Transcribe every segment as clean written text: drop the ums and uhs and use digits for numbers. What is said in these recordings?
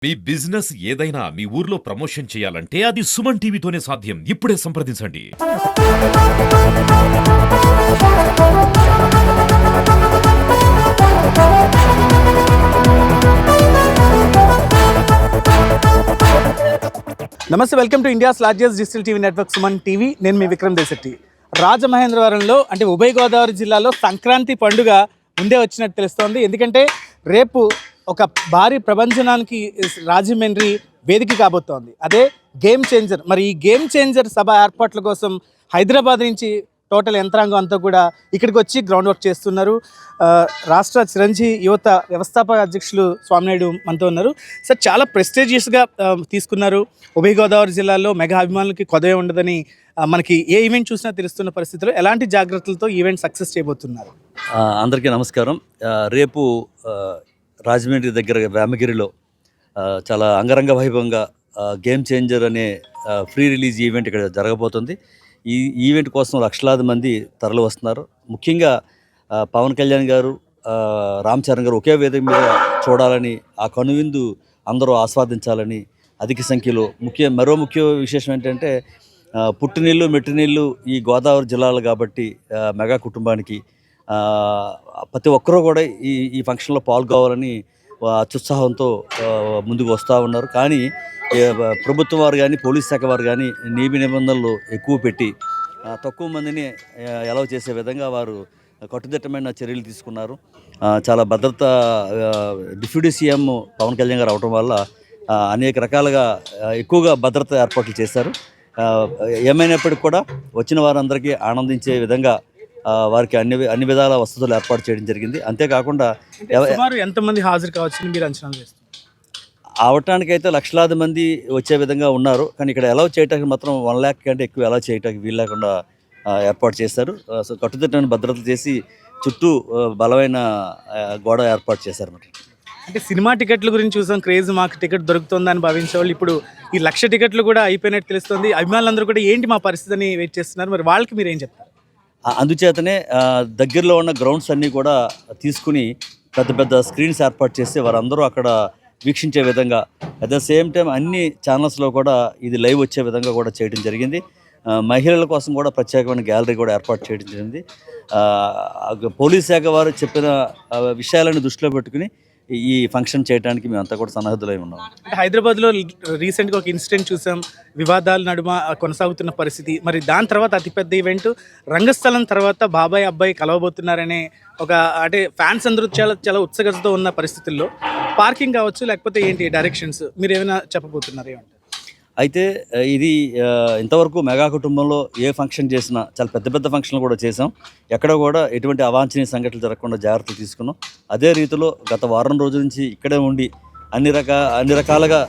మీ business ఏదైనా మీ ఊర్లో promotion చేయాలంటే అది సుమన్ టీవీతోనే సాధ్యం. ఇప్పుడే సంప్రదించండి. నమస్తే, welcome to India's largest digital TV network Suman TV. నేను మీ విక్రమ్ దేశెట్టి. రాజమహేంద్రవరంలో అంటే ఉభయ గోదావరి జిల్లాలో సంక్రాంతి పండుగ ముందే వచ్చినట్టు తెలుస్తోంది. ఎందుకంటే రేపు ఒక భారీ ప్రభంజనానికి రాజమండ్రి వేదిక కాబోతోంది. అదే గేమ్ చేంజర్. మరి ఈ గేమ్ చేంజర్ సభ ఏర్పాట్ల కోసం హైదరాబాద్ నుంచి టోటల్ యంత్రాంగం అంతా కూడా ఇక్కడికి వచ్చి గ్రౌండ్ వర్క్ చేస్తున్నారు. రాష్ట్ర చిరంజీవి యువత వ్యవస్థాపక అధ్యక్షులు స్వామినాయుడు మనతో ఉన్నారు. సార్, చాలా ప్రెస్టీజియస్గా తీసుకున్నారు. ఉభయ గోదావరి జిల్లాలో మెగా అభిమానులకి కొదవే ఉండదని మనకి ఏ ఈవెంట్ చూసినా తెలుస్తున్న పరిస్థితుల్లో ఎలాంటి జాగ్రత్తలతో ఈవెంట్ సక్సెస్ చేయబోతున్నారు? అందరికీ నమస్కారం. రేపు రాజమండ్రి దగ్గర వేమగిరిలో చాలా అంగరంగ వైభవంగా గేమ్ చేంజర్ అనే ఫ్రీ రిలీజ్ ఈవెంట్ ఇక్కడ జరగబోతుంది. ఈ ఈవెంట్ కోసం లక్షలాది మంది తరలి వస్తున్నారు. ముఖ్యంగా పవన్ కళ్యాణ్ గారు, రామ్ చరణ్ గారు ఒకే వేదిక మీద చూడాలని, ఆ కనువిందు అందరూ ఆస్వాదించాలని అధిక సంఖ్యలో మరో ముఖ్య విశేషం ఏంటంటే పుట్టినీళ్ళు మెట్టినీళ్ళు ఈ గోదావరి జిల్లాలు కాబట్టి మెగా కుటుంబానికి ప్రతి ఒక్కరూ కూడా ఈ ఫంక్షన్లో పాల్గొవాలని అత్యుత్సాహంతో ముందుకు వస్తూ ఉన్నారు. కానీ ప్రభుత్వం వారు కానీ పోలీస్ శాఖ వారు కానీ నియమ నిబంధనలు ఎక్కువ పెట్టి తక్కువ మందిని అలౌ చేసే విధంగా వారు కట్టుదిట్టమైన చర్యలు తీసుకున్నారు. చాలా భద్రత డిప్యూటీ సీఎం పవన్ కళ్యాణ్ గారు అవడం వల్ల అనేక రకాలుగా ఎక్కువగా భద్రత ఏర్పాట్లు చేశారు. ఏమైనప్పటికీ కూడా వచ్చిన వారందరికీ ఆనందించే విధంగా వారికి అన్ని విధాల వసతులు ఏర్పాటు చేయడం జరిగింది. అంతేకాకుండా ఎంతమంది హాజరు కావచ్చు మీరు అంచనా వేస్తారు? అవటానికైతే లక్షలాది మంది వచ్చే విధంగా ఉన్నారు. కానీ ఇక్కడ అలౌ చేయడానికి మాత్రం 1 lakh కంటే ఎక్కువ అలౌ చేయడానికి వీలు లేకుండా ఏర్పాటు చేశారు. సో కట్టుదిట్టమైన భద్రత చేసి చుట్టూ బలమైన గోడ ఏర్పాటు చేశారు. అంటే సినిమా టికెట్ల గురించి చూసాం, క్రేజ్ మాకు టికెట్ దొరుకుతుందని భావించే వాళ్ళు ఇప్పుడు ఈ 1,00,000 టికెట్లు కూడా అయిపోయినట్టు తెలుస్తుంది. అభిమానులందరూ కూడా ఏంటి మా పరిస్థితి అని వెయిట్ చేస్తున్నారు. మరి వాళ్ళకి మీరు ఏం చెప్తారు? అందుచేతనే దగ్గరలో ఉన్న గ్రౌండ్స్ అన్నీ కూడా తీసుకుని పెద్ద పెద్ద స్క్రీన్స్ ఏర్పాటు చేసి వారందరూ అక్కడ వీక్షించే విధంగా, అట్ ద సేమ్ టైం అన్ని ఛానల్స్లో కూడా ఇది లైవ్ వచ్చే విధంగా కూడా చేయడం జరిగింది. మహిళల కోసం కూడా ప్రత్యేకమైన గ్యాలరీ కూడా ఏర్పాటు చేయడం జరిగింది. పోలీస్ శాఖ వారు చెప్పిన విషయాలను దృష్టిలో పెట్టుకుని ఈ ఫంక్షన్ చేయడానికి మేమంతా కూడా సన్నద్ధులై ఉన్నాం. హైదరాబాద్లో రీసెంట్గా ఒక ఇన్సిడెంట్ చూసాం, వివాదాల నడుమ కొనసాగుతున్న పరిస్థితి. మరి దాని తర్వాత అతిపెద్ద ఈవెంట్ రంగస్థలం తర్వాత బాబాయ్ అబ్బాయి కలవబోతున్నారనే ఒక అంటే ఫ్యాన్స్ అందరూ చాలా ఉత్సుకతతో ఉన్న పరిస్థితుల్లో పార్కింగ్ కావచ్చు లేకపోతే ఏంటి డైరెక్షన్స్ మీరు ఏమైనా చెప్పబోతున్నారు? ఏమంటారు? అయితే ఇది ఇంతవరకు మెగా కుటుంబంలో ఏ ఫంక్షన్ చేసినా చాలా పెద్ద పెద్ద ఫంక్షన్లు కూడా చేసాం. ఎక్కడ కూడా ఎటువంటి అవాంఛనీయ సంఘటనలు జరగకుండా జాగ్రత్తలు తీసుకున్నాం. అదే రీతిలో గత వారం రోజుల నుంచి ఇక్కడే ఉండి అన్ని రకాలుగా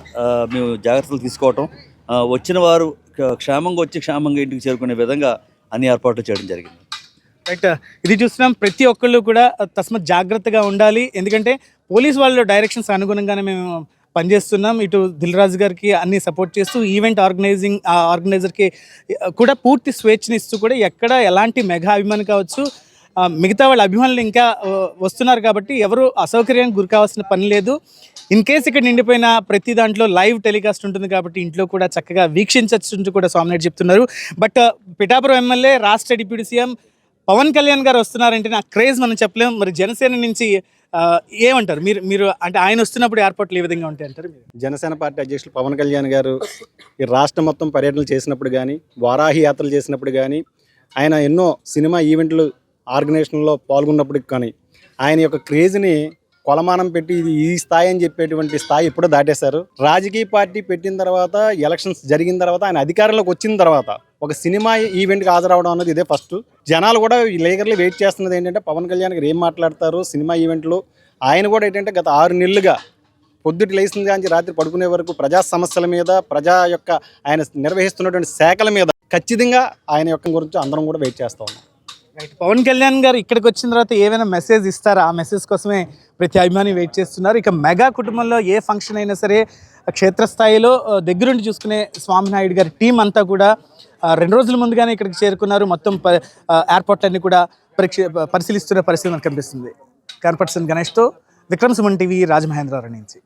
మేము జాగ్రత్తలు తీసుకోవటం, వచ్చిన వారు క్షేమంగా వచ్చి క్షేమంగా ఇంటికి చేరుకునే విధంగా అన్ని ఏర్పాట్లు చేయడం జరిగింది. రైట్, ఇది చూస్తున్నాం. ప్రతి ఒక్కళ్ళు కూడా తస్మత్ జాగ్రత్తగా ఉండాలి. ఎందుకంటే పోలీస్ వాళ్ళు డైరెక్షన్స్ అనుగుణంగానే మేము పనిచేస్తున్నాం. ఇటు దిల్ రాజు గారికి అన్ని సపోర్ట్ చేస్తూ ఈవెంట్ ఆర్గనైజర్కి కూడా పూర్తి స్వేచ్ఛనిస్తూ కూడా ఎక్కడ ఎలాంటి మెగా అభిమాని కావచ్చు, మిగతా వాళ్ళ అభిమానులు ఇంకా వస్తున్నారు కాబట్టి ఎవరు అసౌకర్యానికి గురి కావాల్సిన పని లేదు. ఇన్ కేస్ ఇక్కడ నిండిపోయిన ప్రతి దాంట్లో లైవ్ టెలికాస్ట్ ఉంటుంది కాబట్టి ఇంట్లో కూడా చక్కగా వీక్షించవచ్చు కూడా స్వామినాయుడు చెప్తున్నారు. బట్ పిఠాపురం ఎమ్మెల్యే రాష్ట్ర డిప్యూటీ సీఎం పవన్ కళ్యాణ్ గారు వస్తున్నారంటే నా క్రేజ్ మనం చెప్పలేం. మరి జనసేన నుంచి ఏమంటారు మీరు? అంటే ఆయన వస్తున్నప్పుడు ఏర్పాట్లు ఏ విధంగా ఉంటాయి అంటారు? జనసేన పార్టీ అధ్యక్షులు పవన్ కళ్యాణ్ గారు ఈ రాష్ట్రం మొత్తం పర్యటనలు చేసినప్పుడు కానీ, వారాహి యాత్రలు చేసినప్పుడు కానీ, ఆయన ఎన్నో సినిమా ఈవెంట్లు ఆర్గనైజేషన్లో పాల్గొన్నప్పటికి కానీ ఆయన యొక్క క్రేజ్ని కొలమానం పెట్టి ఇది ఈ స్థాయి అని చెప్పేటువంటి స్థాయి ఎప్పుడో దాటేశారు. రాజకీయ పార్టీ పెట్టిన తర్వాత, ఎలక్షన్స్ జరిగిన తర్వాత, ఆయన అధికారంలోకి వచ్చిన తర్వాత ఒక సినిమా ఈవెంట్కి హాజరవడం అన్నది ఇదే ఫస్ట్. జనాలు కూడా లేగర్లీ వెయిట్ చేస్తున్నది ఏంటంటే పవన్ కళ్యాణ్ గారు ఏం మాట్లాడతారు సినిమా ఈవెంట్లో. ఆయన కూడా ఏంటంటే గత 6 నెలలుగా పొద్దుటి లేచిన కానీ రాత్రి పడుకునే వరకు ప్రజా సమస్యల మీద, ప్రజా యొక్క ఆయన నిర్వహిస్తున్నటువంటి శాఖల మీద ఖచ్చితంగా ఆయన యొక్క గురించి అందరం కూడా వెయిట్ చేస్తూ ఉన్నాం. రైట్, పవన్ కళ్యాణ్ గారు ఇక్కడికి వచ్చిన తర్వాత ఏమైనా మెసేజ్ ఇస్తారా? ఆ మెసేజ్ కోసమే ప్రతి అభిమాని వెయిట్ చేస్తున్నారు. ఇక మెగా కుటుంబంలో ఏ ఫంక్షన్ అయినా సరే క్షేత్రస్థాయిలో దగ్గరుండి చూసుకునే స్వామినాయుడు గారి టీం అంతా కూడా 2 రోజుల ముందుగానే ఇక్కడికి చేరుకున్నారు. మొత్తం ఏర్పాట్లన్నీ కూడా పరిశీలిస్తున్న పరిస్థితి మనకు కనిపిస్తుంది. కెమెరా పర్సన్ గణేష్తో విక్రమ్ సుమన్ టీవీ రాజమహేంద్రవరం నుంచి.